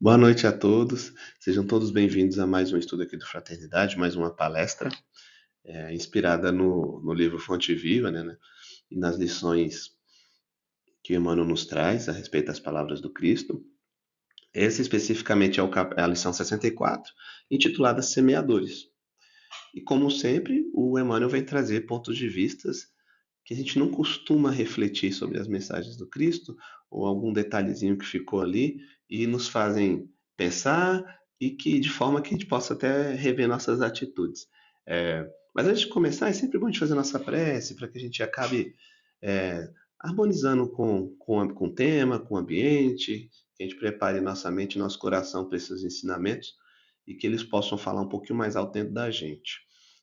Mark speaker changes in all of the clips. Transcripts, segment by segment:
Speaker 1: Boa noite a todos, sejam todos bem-vindos a mais um estudo aqui do Fraternidade, mais uma palestra inspirada no livro Fonte Viva, né, e nas lições que Emmanuel nos traz a respeito das palavras do Cristo. Esse especificamente é a lição 64, intitulada Semeadores. E como sempre, o Emmanuel vem trazer pontos de vistas que a gente não costuma refletir sobre as mensagens do Cristo, ou algum detalhezinho que ficou ali, e nos fazem pensar, e que de forma que a gente possa até rever nossas atitudes. Mas antes de começar, é sempre bom a gente fazer nossa prece, para que a gente acabe é, harmonizando com o tema, com o ambiente, que a gente prepare nossa mente e nosso coração para esses ensinamentos, e que eles possam falar um pouquinho mais ao dentro da gente.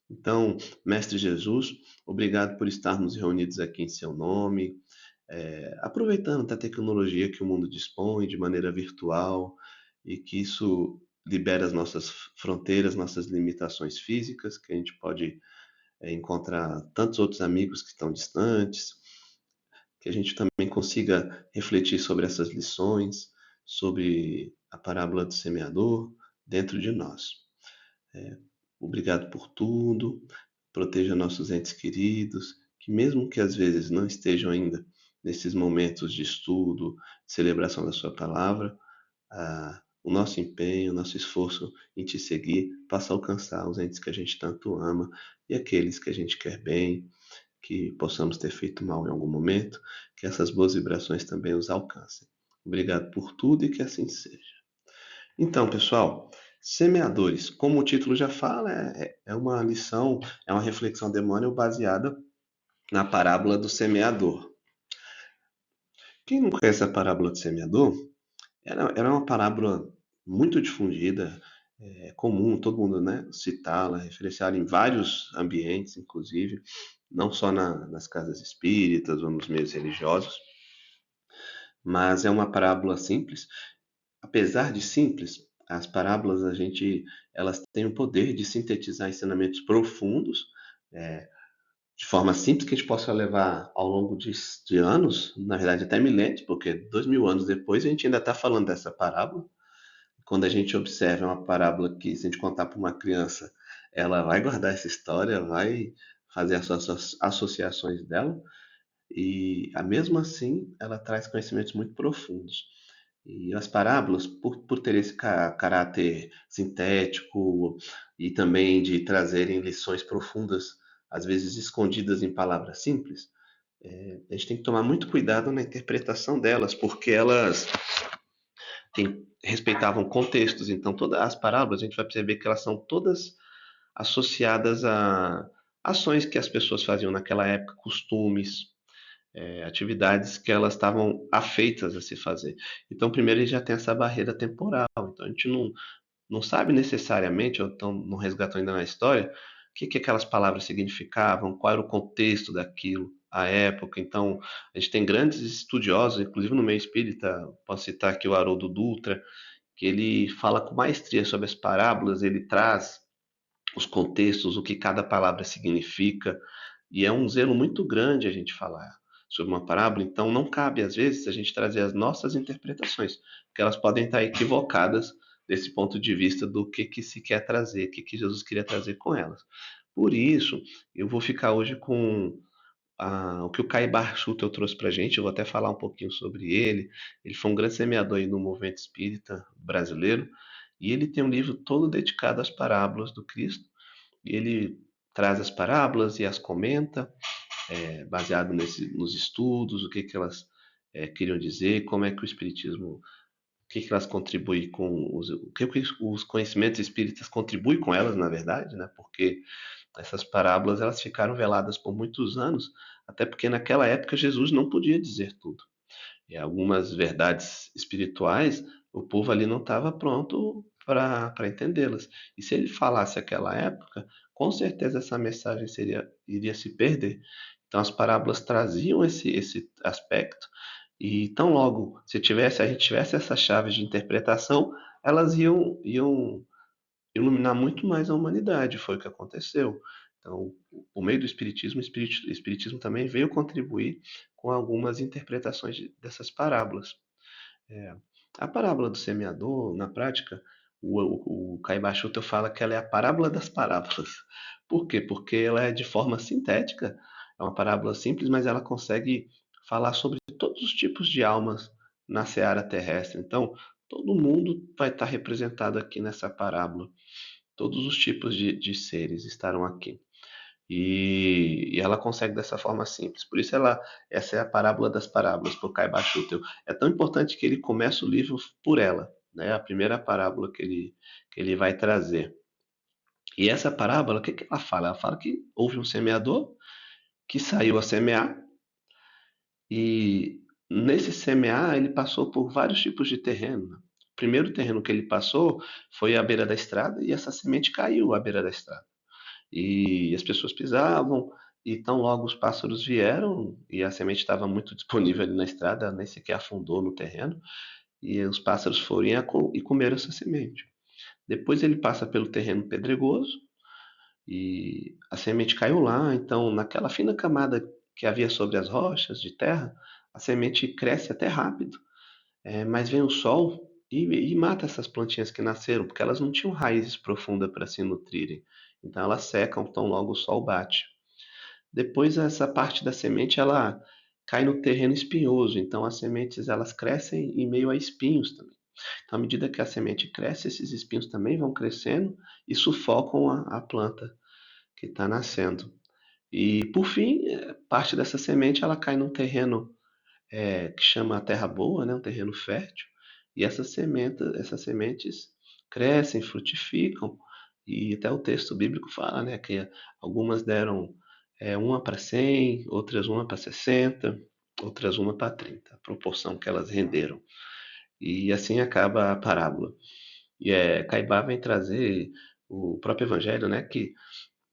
Speaker 1: Então, Mestre Jesus, obrigado por estarmos reunidos aqui em seu nome, aproveitando a tecnologia que o mundo dispõe de maneira virtual e que isso libera as nossas fronteiras, nossas limitações físicas, que a gente pode encontrar tantos outros amigos que estão distantes, que a gente também consiga refletir sobre essas lições, sobre a parábola do semeador dentro de nós. Obrigado por tudo, proteja nossos entes queridos, que mesmo que às vezes não estejam ainda nesses momentos de estudo, de celebração da sua palavra, o nosso empenho, o nosso esforço em te seguir possa alcançar os entes que a gente tanto ama e aqueles que a gente quer bem, que possamos ter feito mal em algum momento, que essas boas vibrações também os alcancem. Obrigado por tudo e que assim seja. Então, pessoal, semeadores, como o título já fala, é uma lição, é uma reflexão demônio baseada na parábola do semeador. Quem não conhece a parábola do semeador, era uma parábola muito difundida, é comum todo mundo, né, citá-la, referenciá-la em vários ambientes, inclusive, não só nas casas espíritas ou nos meios religiosos, mas é uma parábola simples. Apesar de simples, as parábolas elas têm o poder de sintetizar ensinamentos profundos, é, de forma simples que a gente possa levar ao longo de anos, na verdade até milênios, porque 2000 anos depois a gente ainda está falando dessa parábola. Quando a gente observa uma parábola que, se a gente contar para uma criança, ela vai guardar essa história, vai fazer as suas associações dela, e mesmo assim ela traz conhecimentos muito profundos. E as parábolas, por ter esse caráter sintético e também de trazerem lições profundas, às vezes escondidas em palavras simples, a gente tem que tomar muito cuidado na interpretação delas, porque elas respeitavam contextos. Então, todas as parábolas, a gente vai perceber que elas são todas associadas a ações que as pessoas faziam naquela época, costumes, atividades que elas estavam afeitas a se fazer. Então, primeiro, ele já tem essa barreira temporal. Então, a gente não sabe necessariamente, ou então não resgatou ainda na história, o que aquelas palavras significavam, qual era o contexto daquilo, a época. Então, a gente tem grandes estudiosos, inclusive no meio espírita, posso citar aqui o Haroldo Dutra, que ele fala com maestria sobre as parábolas, ele traz os contextos, o que cada palavra significa, e é um zelo muito grande a gente falar sobre uma parábola, então não cabe às vezes a gente trazer as nossas interpretações, porque elas podem estar equivocadas desse ponto de vista do que se quer trazer, o que Jesus queria trazer com elas. Por isso, eu vou ficar hoje com o que o Kai Barchuta trouxe para a gente, eu vou até falar um pouquinho sobre ele. Ele foi um grande semeador aí no movimento espírita brasileiro, e ele tem um livro todo dedicado às parábolas do Cristo, e ele traz as parábolas e as comenta, baseado nos estudos, o que elas queriam dizer, como é que o Espiritismo, o que elas contribuem com, o que os conhecimentos espíritas contribuem com elas, na verdade, né? Porque essas parábolas elas ficaram veladas por muitos anos, até porque naquela época Jesus não podia dizer tudo. E algumas verdades espirituais, o povo ali não estava pronto para entendê-las. E se ele falasse aquela época, com certeza essa mensagem iria se perder. Então as parábolas traziam esse aspecto, e tão logo a gente tivesse essas chaves de interpretação, elas iam iluminar muito mais a humanidade, foi o que aconteceu. Então, por meio do Espiritismo, o Espiritismo também veio contribuir com algumas interpretações dessas parábolas. É. A parábola do semeador, na prática, o Caiba Schutter fala que ela é a parábola das parábolas. Por quê? Porque ela é de forma sintética, é uma parábola simples, mas ela consegue falar sobre todos os tipos de almas na seara terrestre. Então, todo mundo vai estar representado aqui nessa parábola. Todos os tipos de seres estarão aqui. E ela consegue dessa forma simples. Por isso essa é a parábola das parábolas, por Caiba Schutter. É tão importante que ele começa o livro por ela, né? A primeira parábola que ele vai trazer. E essa parábola, o que, que ela fala? Ela fala que houve um semeador que saiu a semear e nesse semear ele passou por vários tipos de terreno, né? O primeiro terreno que ele passou foi à beira da estrada e essa semente caiu à beira da estrada. E as pessoas pisavam, e tão logo os pássaros vieram, e a semente estava muito disponível ali na estrada, ela nem sequer afundou no terreno, e os pássaros foram e comeram essa semente. Depois ele passa pelo terreno pedregoso, e a semente caiu lá, então naquela fina camada que havia sobre as rochas de terra, a semente cresce até rápido, mas vem o sol e mata essas plantinhas que nasceram, porque elas não tinham raízes profundas para se nutrirem. Então elas secam tão logo o sol bate. Depois essa parte da semente ela cai no terreno espinhoso, então as sementes elas crescem em meio a espinhos também. Então à medida que a semente cresce, esses espinhos também vão crescendo e sufocam a planta que está nascendo. E por fim, parte dessa semente ela cai num terreno que chama a terra boa, né, um terreno fértil, e essas sementes crescem, frutificam, e até o texto bíblico fala, né, que algumas deram uma para 100, outras uma para 60, outras uma para 30, a proporção que elas renderam. E assim acaba a parábola. E Caibá vem trazer o próprio evangelho, né, que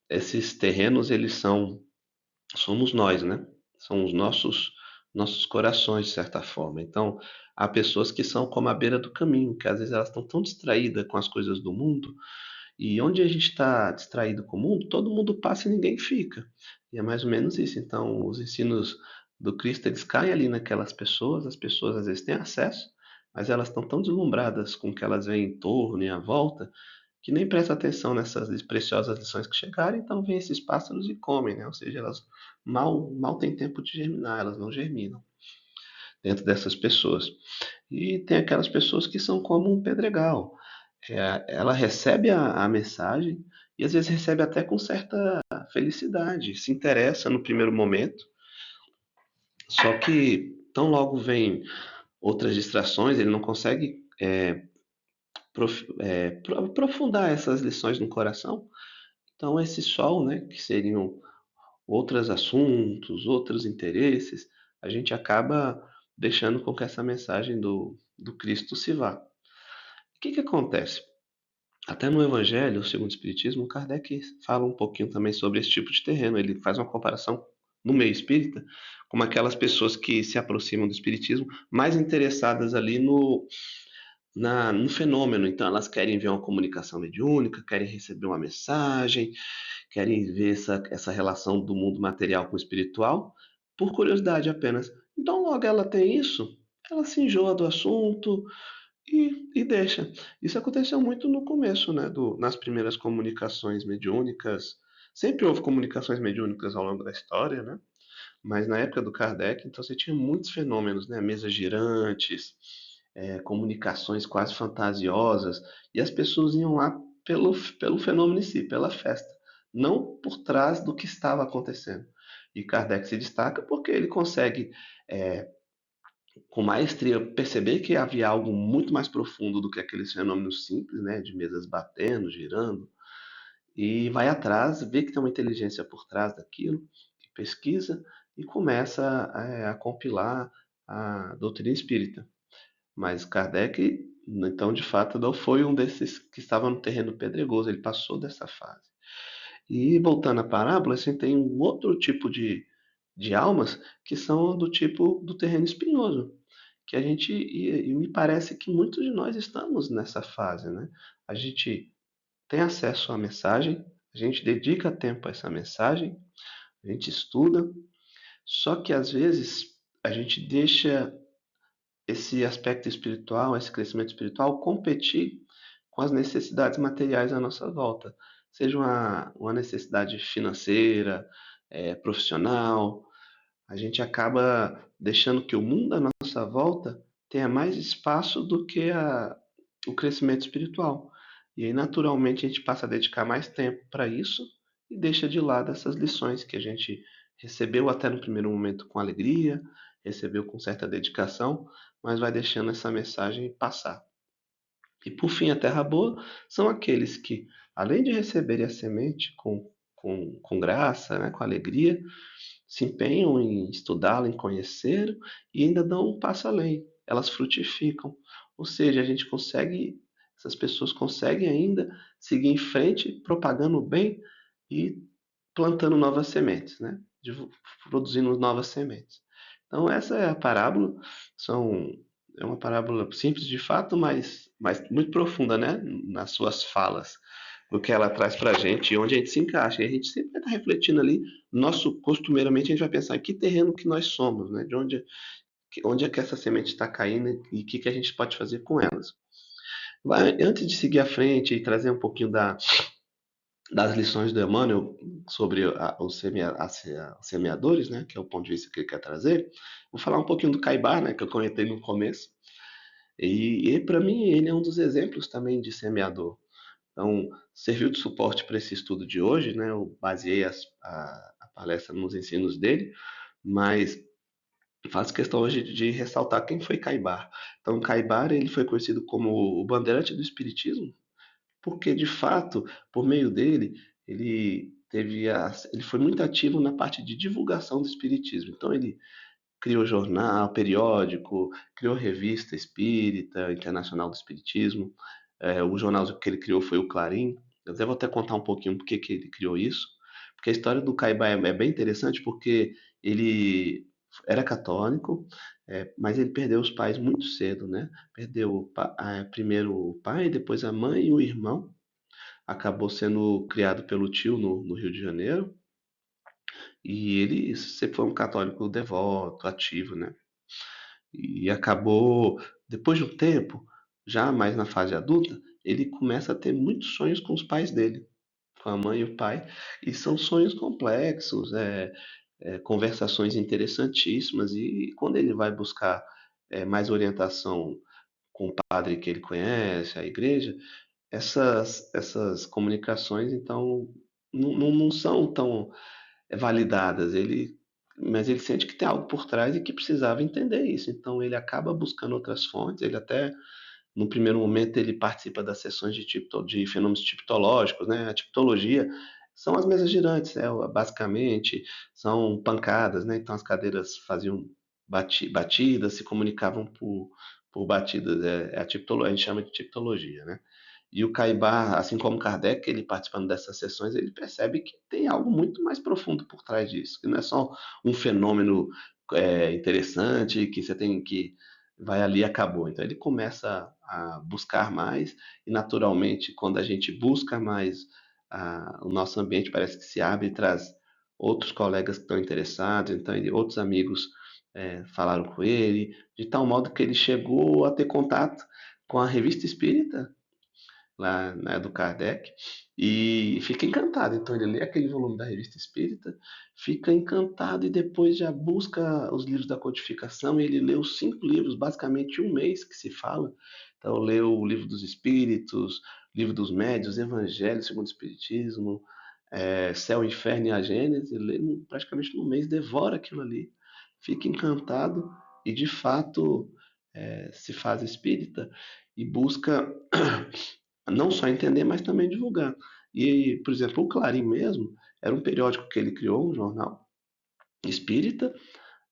Speaker 1: esses terrenos eles somos nós, né? São os nossos corações, de certa forma. Então, há pessoas que são como a beira do caminho, que às vezes elas estão tão distraídas com as coisas do mundo, e onde a gente está distraído com o mundo, todo mundo passa e ninguém fica. E é mais ou menos isso. Então, os ensinos do Cristo, eles caem ali naquelas pessoas, as pessoas às vezes têm acesso, mas elas estão tão deslumbradas com o que elas veem em torno e à volta, que nem presta atenção nessas preciosas lições que chegaram, então vêm esses pássaros e comem, né? Ou seja, elas mal têm tempo de germinar, elas não germinam dentro dessas pessoas. E tem aquelas pessoas que são como um pedregal. Ela recebe a mensagem e às vezes recebe até com certa felicidade, se interessa no primeiro momento, só que tão logo vem outras distrações, ele não consegue aprofundar essas lições no coração. Então, esse sol, né, que seriam outros assuntos, outros interesses, a gente acaba deixando com que essa mensagem do Cristo se vá. O que acontece? Até no Evangelho, segundo o Espiritismo, Kardec fala um pouquinho também sobre esse tipo de terreno. Ele faz uma comparação no meio espírita com aquelas pessoas que se aproximam do Espiritismo mais interessadas ali no fenômeno. Então, elas querem ver uma comunicação mediúnica, querem receber uma mensagem, querem ver essa relação do mundo material com o espiritual, por curiosidade apenas. Então, logo ela tem isso, ela se enjoa do assunto e deixa. Isso aconteceu muito no começo, né, nas primeiras comunicações mediúnicas. Sempre houve comunicações mediúnicas ao longo da história, né? Mas na época do Kardec, então você tinha muitos fenômenos, né? Mesas girantes, comunicações quase fantasiosas, e as pessoas iam lá pelo fenômeno em si, pela festa, não por trás do que estava acontecendo. E Kardec se destaca porque ele consegue, é, com maestria, perceber que havia algo muito mais profundo do que aqueles fenômenos simples, né? De mesas batendo, girando, e vai atrás, vê que tem uma inteligência por trás daquilo, pesquisa e começa a compilar a doutrina espírita. Mas Kardec, então, de fato, não foi um desses que estava no terreno pedregoso, ele passou dessa fase. E voltando à parábola, assim, tem um outro tipo de almas que são do tipo do terreno espinhoso, que a gente, e me parece que muitos de nós estamos nessa fase, né? A gente tem acesso à mensagem, a gente dedica tempo a essa mensagem, a gente estuda, só que às vezes a gente deixa esse aspecto espiritual, esse crescimento espiritual, competir com as necessidades materiais à nossa volta, seja uma necessidade financeira, profissional. A gente acaba deixando que o mundo à nossa volta tenha mais espaço do que o crescimento espiritual. E aí, naturalmente, a gente passa a dedicar mais tempo para isso e deixa de lado essas lições que a gente recebeu até no primeiro momento com alegria, recebeu com certa dedicação, mas vai deixando essa mensagem passar. E por fim, a terra boa são aqueles que, além de receberem a semente com graça, né, com alegria, se empenham em estudá-la, em conhecer e ainda dão um passo além. Elas frutificam. Ou seja, a gente consegue, essas pessoas conseguem ainda seguir em frente, propagando o bem e plantando novas sementes, né? Produzindo novas sementes. Então, essa é a parábola. São, é uma parábola simples de fato, mas muito profunda, né? Nas suas falas, do que ela traz para a gente e onde a gente se encaixa. E a gente sempre está refletindo ali. Costumeiramente, a gente vai pensar em que terreno que nós somos, né? De onde é que essa semente está caindo e o que a gente pode fazer com elas. Antes de seguir à frente e trazer um pouquinho das lições do Emmanuel sobre os semeadores, né, que é o ponto de vista que ele quer trazer, vou falar um pouquinho do Caibar, né, que eu comentei no começo. E para mim, ele é um dos exemplos também de semeador. Então, serviu de suporte para esse estudo de hoje, né? Eu baseei a palestra nos ensinos dele, mas faço questão hoje de ressaltar quem foi Caibar. Então, Caibar ele foi conhecido como o bandeirante do Espiritismo, porque de fato, por meio dele, ele foi muito ativo na parte de divulgação do espiritismo. Então ele criou jornal, periódico, criou revista espírita, Internacional do Espiritismo. O jornal que ele criou foi o Clarim. Eu até vou até contar um pouquinho por que ele criou isso, porque a história do Caibá é bem interessante, porque ele era católico, mas ele perdeu os pais muito cedo, né? Perdeu primeiro o pai, depois a mãe e o irmão. Acabou sendo criado pelo tio no Rio de Janeiro, e ele sempre foi um católico devoto, ativo, né? E acabou, depois de um tempo, já mais na fase adulta, ele começa a ter muitos sonhos com os pais dele, com a mãe e o pai, e são sonhos complexos, conversações interessantíssimas, e quando ele vai buscar mais orientação com o padre que ele conhece, a igreja, essas comunicações, então, não são tão validadas. Mas ele sente que tem algo por trás e que precisava entender isso. Então, ele acaba buscando outras fontes. Ele até, no primeiro momento, ele participa das sessões de fenômenos tipológicos, né? A tipologia são as mesas girantes, né? Basicamente, são pancadas, né? Então, as cadeiras faziam batidas, se comunicavam por batidas. A gente chama de tipologia, né? E o Caibá, assim como Kardec, ele participando dessas sessões, ele percebe que tem algo muito mais profundo por trás disso, que não é só um fenômeno interessante que você tem que vai ali e acabou. Então ele começa a buscar mais e naturalmente quando a gente busca mais o nosso ambiente parece que se abre e traz outros colegas que estão interessados, então outros amigos falaram com ele, de tal modo que ele chegou a ter contato com a revista Espírita lá, né, do Kardec, e fica encantado. Então ele lê aquele volume da Revista Espírita, fica encantado e depois já busca os livros da codificação. E ele lê os 5 livros, basicamente um mês que se fala. Então lê o Livro dos Espíritos, Livro dos Médios, Evangelho segundo o Espiritismo, Céu, Inferno e a Gênese. Ele lê praticamente num mês, devora aquilo ali, fica encantado e de fato se faz espírita e busca não só entender, mas também divulgar. E, por exemplo, o Clarim mesmo era um periódico que ele criou, um jornal espírita,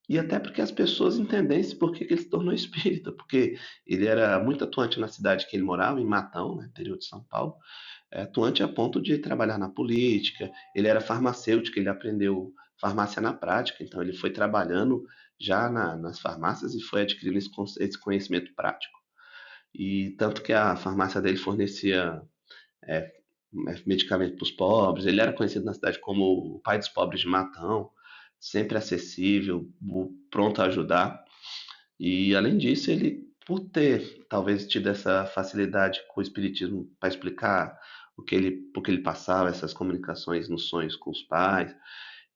Speaker 1: e até porque as pessoas entendessem por que ele se tornou espírita, porque ele era muito atuante na cidade que ele morava, em Matão, né, interior de São Paulo, atuante a ponto de trabalhar na política, ele era farmacêutico, ele aprendeu farmácia na prática, então ele foi trabalhando já nas farmácias e foi adquirindo esse conhecimento prático. E tanto que a farmácia dele fornecia é, medicamento para os pobres. Ele era conhecido na cidade como o pai dos pobres de Matão, sempre acessível, pronto a ajudar. E além disso, ele, por ter talvez tido essa facilidade com o espiritismo para explicar por que ele passava essas comunicações nos sonhos com os pais,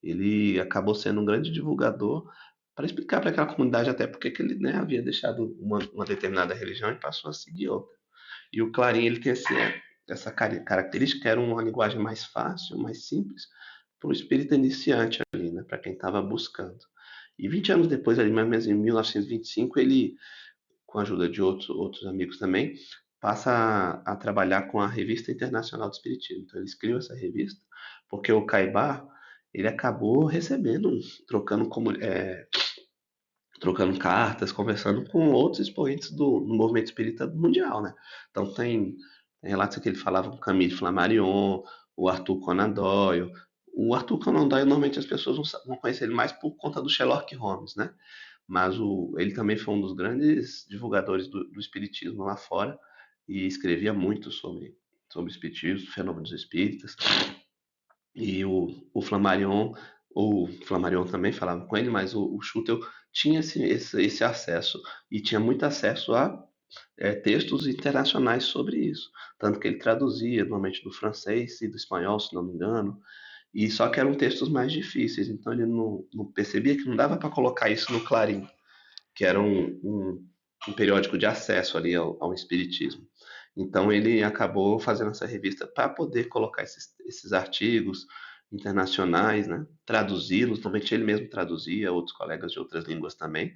Speaker 1: ele acabou sendo um grande divulgador para explicar para aquela comunidade até porque que ele, né, havia deixado uma determinada religião e passou a seguir outra. E o Clarim ele tem essa característica, era uma linguagem mais fácil, mais simples, para o espírita iniciante ali, né, para quem estava buscando. E 20 anos depois, ali, mais ou menos em 1925, ele, com a ajuda de outros amigos também, passa a trabalhar com a Revista Internacional do Espiritismo. Então, ele escreveu essa revista porque o Caibar ele acabou recebendo, trocando, trocando cartas, conversando com outros expoentes do movimento espírita mundial, né? Então, tem relatos que ele falava com Camille Flammarion, o Arthur Conan Doyle. O Arthur Conan Doyle, normalmente as pessoas vão conhecer ele mais por conta do Sherlock Holmes, né? Mas ele também foi um dos grandes divulgadores do espiritismo lá fora e escrevia muito sobre espiritismo, fenômenos espíritas. E o Flammarion, o Flammarion também falava com ele, mas o Schutel tinha esse acesso e tinha muito acesso a textos internacionais sobre isso. Tanto que ele traduzia normalmente do francês e do espanhol, se não me engano, e só que eram textos mais difíceis, então ele não percebia que não dava para colocar isso no Clarim, que era um periódico de acesso ali ao espiritismo. Então ele acabou fazendo essa revista para poder colocar esses artigos internacionais, né? Traduzi-los, normalmente ele mesmo traduzia, outros colegas de outras línguas também,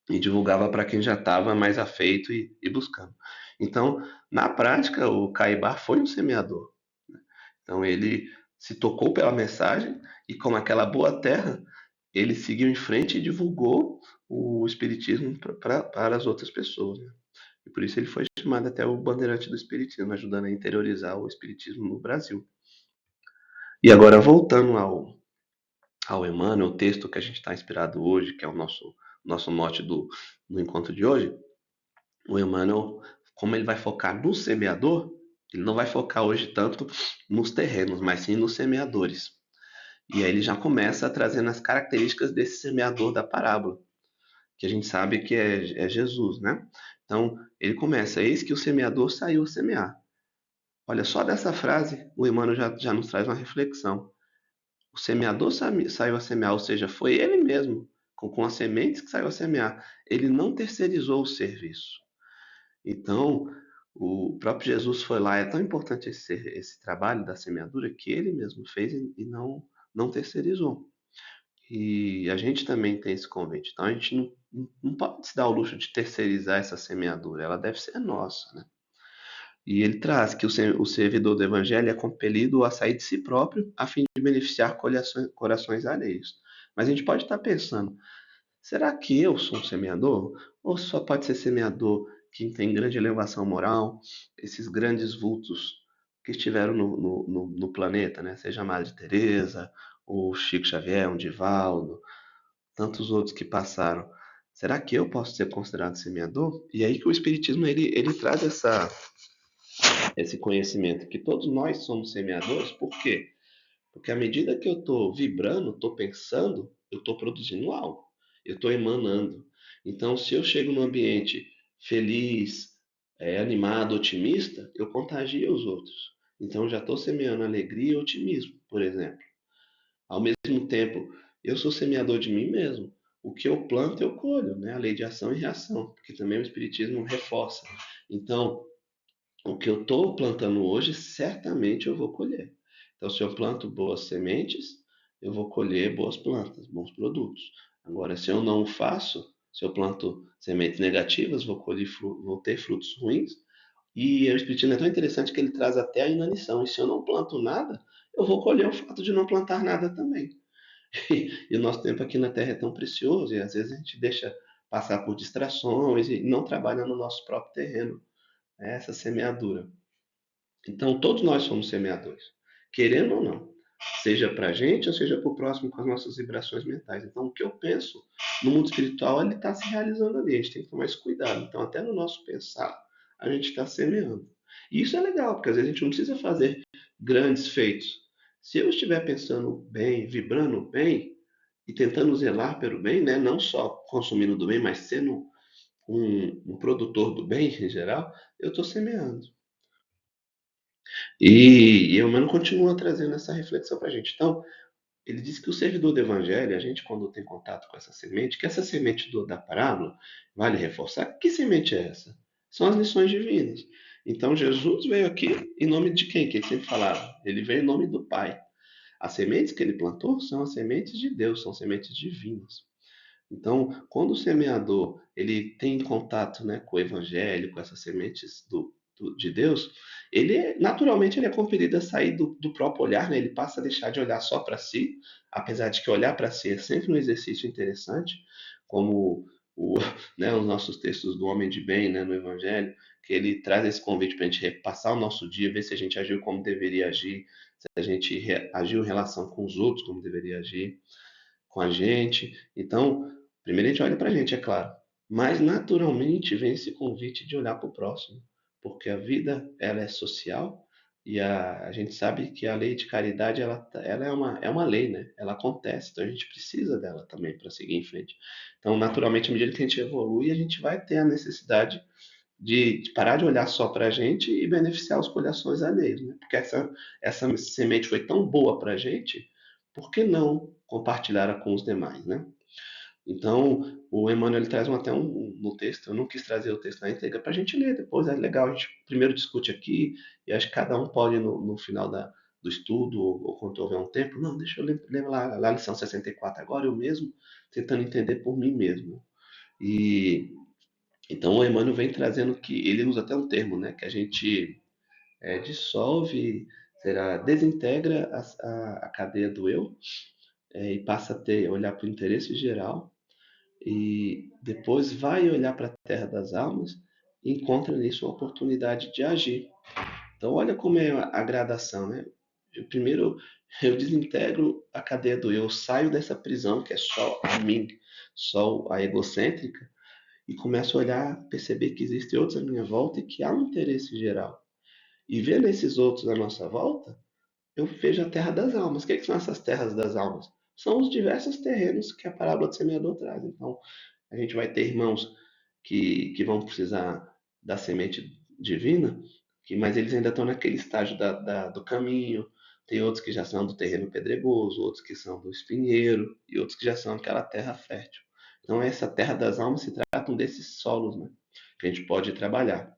Speaker 1: e divulgava para quem já estava mais afeito e buscando. Então, na prática, o Caibar foi um semeador. Então ele se tocou pela mensagem e, como aquela boa terra, ele seguiu em frente e divulgou o espiritismo para as outras pessoas, né? E por isso ele foi chamado até o bandeirante do espiritismo, ajudando a interiorizar o espiritismo no Brasil. E agora voltando ao Emmanuel, o texto que a gente está inspirado hoje, que é o nosso mote do encontro de hoje, o Emmanuel, como ele vai focar no semeador, ele não vai focar hoje tanto nos terrenos, mas sim nos semeadores. E aí ele já começa trazendo as características desse semeador da parábola, que a gente sabe que é Jesus, né? Então, ele começa, eis que o semeador saiu a semear. Olha, só dessa frase, o Emmanuel já nos traz uma reflexão. O semeador saiu a semear, ou seja, foi ele mesmo, com as sementes que saiu a semear. Ele não terceirizou o serviço. Então, o próprio Jesus foi lá, é tão importante esse trabalho da semeadura que ele mesmo fez e não terceirizou. E a gente também tem esse convite. Então a gente não pode se dar o luxo de terceirizar essa semeadura, ela deve ser nossa, né? E ele traz que o servidor do evangelho é compelido a sair de si próprio a fim de beneficiar corações alheios. Mas a gente pode estar pensando, será que eu sou um semeador? Ou só pode ser semeador quem tem grande elevação moral, esses grandes vultos que estiveram no planeta, né? Seja a Madre Teresa, o Chico Xavier, o Divaldo, tantos outros que passaram. Será que eu posso ser considerado semeador? E aí que o Espiritismo ele traz esse conhecimento, que todos nós somos semeadores, por quê? Porque à medida que eu estou vibrando, estou pensando, eu estou produzindo algo, eu estou emanando. Então, se eu chego num ambiente feliz, animado, otimista, eu contagio os outros. Então, eu já estou semeando alegria e otimismo, por exemplo. Ao mesmo tempo, eu sou semeador de mim mesmo. O que eu planto, eu colho, né? A lei de ação e reação, porque também o Espiritismo reforça. Então, o que eu estou plantando hoje, certamente eu vou colher. Então, se eu planto boas sementes, eu vou colher boas plantas, bons produtos. Agora, se eu não o faço, se eu planto sementes negativas, vou ter frutos ruins. E o Espiritismo é tão interessante que ele traz até a inanição. E se eu não planto nada, eu vou colher o fato de não plantar nada também. E o nosso tempo aqui na Terra é tão precioso e às vezes a gente deixa passar por distrações e não trabalha no nosso próprio terreno, né? Essa semeadura. Então, todos nós somos semeadores, querendo ou não, seja para a gente ou seja para o próximo com as nossas vibrações mentais. Então, o que eu penso no mundo espiritual, ele está se realizando ali, a gente tem que tomar esse cuidado. Então, até no nosso pensar, a gente está semeando. E isso é legal, porque às vezes a gente não precisa fazer grandes feitos. Se eu estiver pensando bem, vibrando bem, e tentando zelar pelo bem, né? Não só consumindo do bem, mas sendo um produtor do bem em geral, eu estou semeando. E o Emmanuel continua trazendo essa reflexão para a gente. Então, ele diz que o servidor do evangelho, a gente quando tem contato com essa semente, que essa semente da parábola, vale reforçar, que semente é essa? São as lições divinas. Então Jesus veio aqui em nome de quem? Que ele sempre falava. Ele veio em nome do Pai. As sementes que ele plantou são as sementes de Deus, são sementes divinas. Então, quando o semeador ele tem contato, né, com o evangelho, com essas sementes de Deus, naturalmente ele é compelido a sair do próprio olhar, né? Ele passa a deixar de olhar só para si, apesar de que olhar para si é sempre um exercício interessante, como o, né, os nossos textos do homem de bem, né, no evangelho, que ele traz esse convite para a gente repassar o nosso dia, ver se a gente agiu como deveria agir, se a gente agiu em relação com os outros como deveria agir com a gente. Então, primeiro a gente olha para a gente, é claro, mas naturalmente vem esse convite de olhar para o próximo, porque a vida ela é social e a gente sabe que a lei de caridade ela é uma lei, né? Ela acontece, então a gente precisa dela também para seguir em frente. Então, naturalmente, à medida que a gente evolui, a gente vai ter a necessidade de parar de olhar só para a gente e beneficiar os corações alheios, né? Porque essa semente foi tão boa para a gente, por que não compartilhar com os demais, né? Então, o Emmanuel ele traz até no texto, eu não quis trazer o texto na íntegra para a gente ler depois, é legal, a gente primeiro discute aqui, e acho que cada um pode, no final do estudo, ou quando houver um tempo, não, deixa eu ler lá a lição 64 agora, eu mesmo, tentando entender por mim mesmo. E então o Emmanuel vem trazendo que ele usa até um termo, né, que a gente dissolve, será, desintegra a cadeia do eu e passa a olhar para o interesse geral e depois vai olhar para a terra das almas e encontra nisso uma oportunidade de agir. Então olha como é a gradação, né? Primeiro eu desintegro a cadeia do eu, saio dessa prisão que é só a mim, só a egocêntrica e começo a olhar, perceber que existem outros à minha volta e que há um interesse geral. E vendo esses outros à nossa volta, eu vejo a terra das almas. O que são essas terras das almas? São os diversos terrenos que a parábola do semeador traz. Então, a gente vai ter irmãos que vão precisar da semente divina, mas eles ainda estão naquele estágio do caminho. Tem outros que já são do terreno pedregoso, outros que são do espinheiro, e outros que já são aquela terra fértil. Então, essa terra das almas se tratam desses solos, né, que a gente pode trabalhar.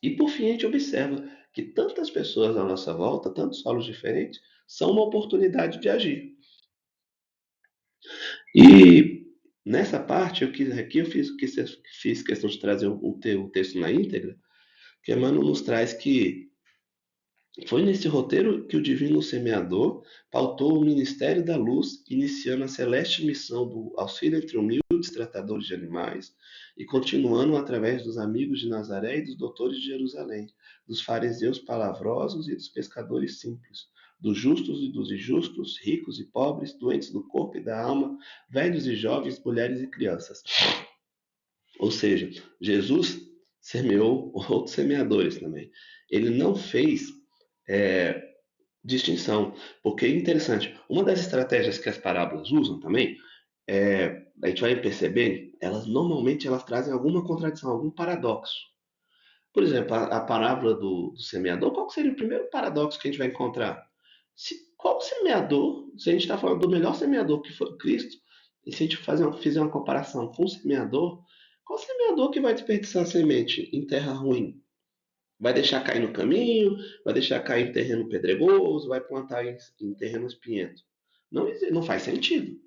Speaker 1: E por fim, a gente observa que tantas pessoas à nossa volta, tantos solos diferentes, são uma oportunidade de agir. E nessa parte, aqui eu fiz questão de trazer o texto na íntegra, que Emmanuel nos traz que foi nesse roteiro que o Divino Semeador pautou o Ministério da Luz, iniciando a celeste missão do auxílio entre humildes tratadores de animais e continuando através dos amigos de Nazaré e dos doutores de Jerusalém, dos fariseus palavrosos e dos pescadores simples, dos justos e dos injustos, ricos e pobres, doentes do corpo e da alma, velhos e jovens, mulheres e crianças. Ou seja, Jesus semeou outros semeadores também. Ele não fez é, distinção, porque é interessante. Uma das estratégias que as parábolas usam também, a gente vai perceber, elas normalmente elas trazem alguma contradição, algum paradoxo. Por exemplo, a parábola do semeador, qual seria o primeiro paradoxo que a gente vai encontrar? Qual semeador, se a gente está falando do melhor semeador que foi Cristo, e se a gente fizer uma comparação com o semeador, qual semeador que vai desperdiçar a semente em terra ruim? Vai deixar cair no caminho, vai deixar cair em terreno pedregoso, vai plantar em terreno espinhento. Não, não faz sentido.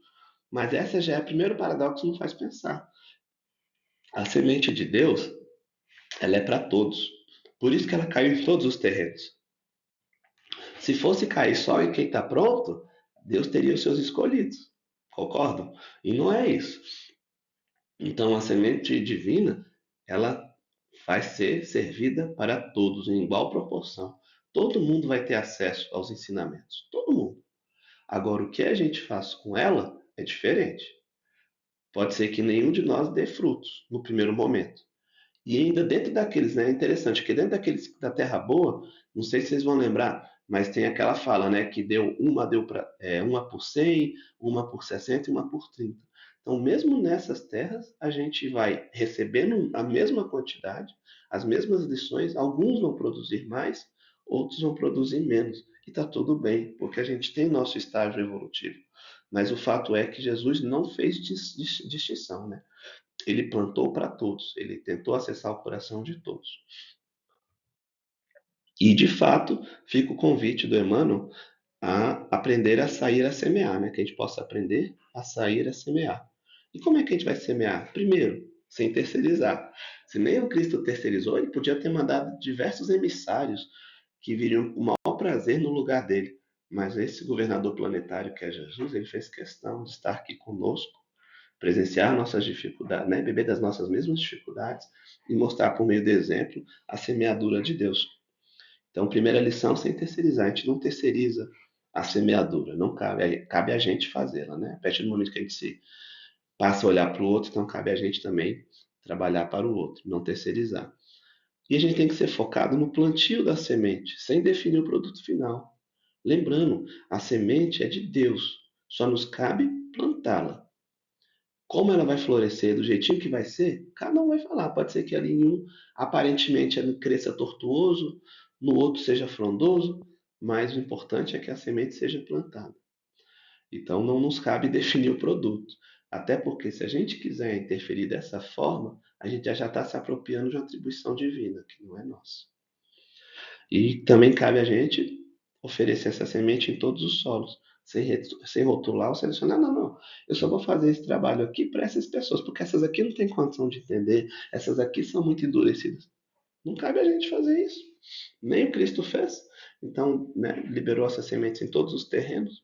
Speaker 1: Mas essa já é o primeiro paradoxo que nos faz pensar. A semente de Deus, ela é para todos. Por isso que ela caiu em todos os terrenos. Se fosse cair só em quem está pronto, Deus teria os seus escolhidos. Concordam? E não é isso. Então a semente divina, ela vai ser servida para todos em igual proporção. Todo mundo vai ter acesso aos ensinamentos. Todo mundo. Agora, o que a gente faz com ela é diferente. Pode ser que nenhum de nós dê frutos no primeiro momento. E ainda dentro daqueles, né? É interessante que dentro daqueles da terra boa, não sei se vocês vão lembrar, Mas tem aquela fala, né, que uma por 100, uma por 60 e uma por 30. Então, mesmo nessas terras, a gente vai recebendo a mesma quantidade, as mesmas lições, alguns vão produzir mais, outros vão produzir menos. E está tudo bem, porque a gente tem nosso estágio evolutivo. Mas o fato é que Jesus não fez distinção, né? Ele plantou para todos, ele tentou acessar o coração de todos. E, de fato, fica o convite do Emmanuel a aprender a sair a semear, né? Que a gente possa aprender a sair a semear. E como é que a gente vai semear? Primeiro, sem terceirizar. Se nem o Cristo terceirizou, ele podia ter mandado diversos emissários que viriam com o maior prazer no lugar dele. Mas esse governador planetário que é Jesus, ele fez questão de estar aqui conosco, presenciar nossas dificuldades, né? Beber das nossas mesmas dificuldades e mostrar por meio do exemplo a semeadura de Deus. Então, primeira lição, sem terceirizar. A gente não terceiriza a semeadura, não cabe a gente fazê-la, né? A partir do momento que a gente se passa a olhar para o outro, então cabe a gente também trabalhar para o outro, não terceirizar. E a gente tem que ser focado no plantio da semente, sem definir o produto final. Lembrando, a semente é de Deus, só nos cabe plantá-la. Como ela vai florescer, do jeitinho que vai ser, cada um vai falar. Pode ser que ali em um, aparentemente, ele cresça tortuoso, no outro seja frondoso, mas o importante é que a semente seja plantada. Então não nos cabe definir o produto. Até porque se a gente quiser interferir dessa forma, a gente já está se apropriando de uma atribuição divina, que não é nossa. E também cabe a gente oferecer essa semente em todos os solos, sem rotular ou selecionar. Não, não. Eu só vou fazer esse trabalho aqui para essas pessoas, porque essas aqui não têm condição de entender, essas aqui são muito endurecidas. Não cabe a gente fazer isso. Nem o Cristo fez. Então, né, liberou essas sementes em todos os terrenos.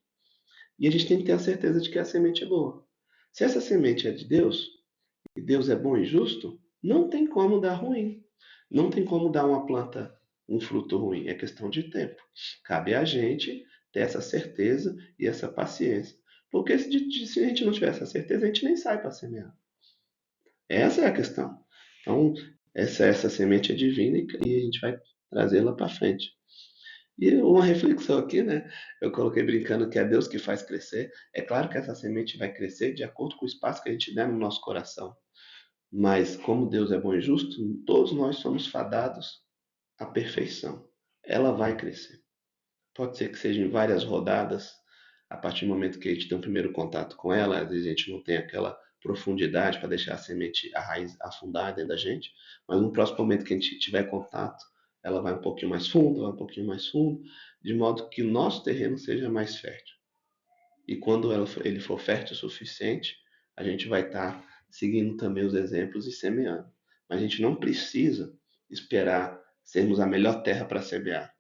Speaker 1: E a gente tem que ter a certeza de que a semente é boa. Se essa semente é de Deus, e Deus é bom e justo, não tem como dar ruim. Não tem como dar uma planta um fruto ruim. É questão de tempo. Cabe a gente ter essa certeza e essa paciência. Porque se a gente não tiver essa certeza, a gente nem sai para semear. Essa é a questão. Então, essa semente é divina e a gente vai trazê-la para frente. E uma reflexão aqui, né? Eu coloquei brincando que é Deus que faz crescer. É claro que essa semente vai crescer de acordo com o espaço que a gente der no nosso coração. Mas como Deus é bom e justo, todos nós somos fadados à perfeição. Ela vai crescer. Pode ser que seja em várias rodadas, a partir do momento que a gente tem um primeiro contato com ela, às vezes a gente não tem aquela profundidade para deixar a semente, a raiz afundar dentro da gente, mas no próximo momento que a gente tiver contato, ela vai um pouquinho mais fundo, vai um pouquinho mais fundo, de modo que o nosso terreno seja mais fértil. E quando ele for fértil o suficiente, a gente vai estar seguindo também os exemplos e semeando. Mas a gente não precisa esperar sermos a melhor terra para semear.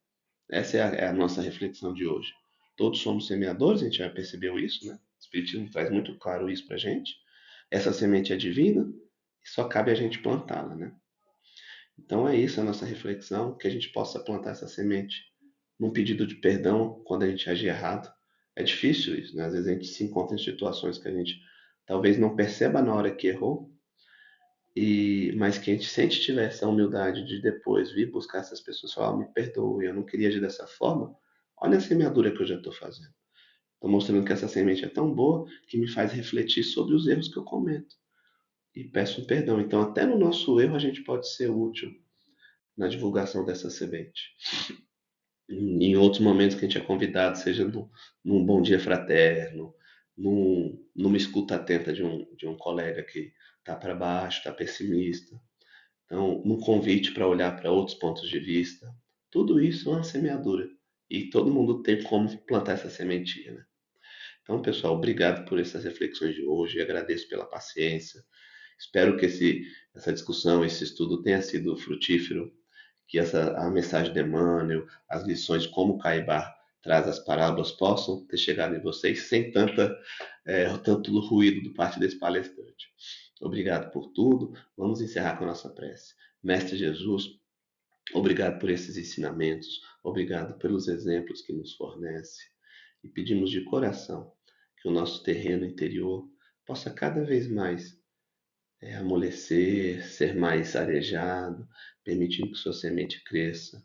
Speaker 1: Essa é a nossa reflexão de hoje. Todos somos semeadores, a gente já percebeu isso, né? O Espiritismo traz muito claro isso para a gente. Essa semente é divina e só cabe a gente plantá-la, né? Então é isso a nossa reflexão, que a gente possa plantar essa semente num pedido de perdão quando a gente agir errado. É difícil isso, né? Às vezes a gente se encontra em situações que a gente talvez não perceba na hora que errou, mas que a gente sente tiver essa humildade de depois vir buscar essas pessoas e falar, oh, me perdoe, eu não queria agir dessa forma. Olha a semeadura que eu já estou fazendo. Estou mostrando que essa semente é tão boa que me faz refletir sobre os erros que eu cometo. E peço um perdão. Então, até no nosso erro, a gente pode ser útil na divulgação dessa semente. Em outros momentos que a gente é convidado, seja num bom dia fraterno, numa escuta atenta de um colega que está para baixo, está pessimista, então, num convite para olhar para outros pontos de vista, tudo isso é uma semeadura. E todo mundo tem como plantar essa sementinha, né? Então, pessoal, obrigado por essas reflexões de hoje, agradeço pela paciência. Espero que essa discussão, esse estudo tenha sido frutífero, que a mensagem de Emmanuel, as lições como Caibar traz as parábolas possam ter chegado em vocês sem tanto ruído do parte desse palestrante. Obrigado por tudo. Vamos encerrar com a nossa prece. Mestre Jesus, obrigado por esses ensinamentos, obrigado pelos exemplos que nos fornece e pedimos de coração que o nosso terreno interior possa cada vez mais amolecer, ser mais arejado, permitindo que sua semente cresça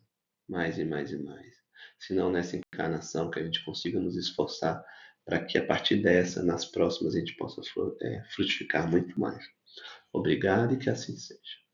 Speaker 1: mais e mais e mais. se não nessa encarnação, que a gente consiga nos esforçar para que a partir dessa, nas próximas, a gente possa frutificar muito mais. Obrigado e que assim seja.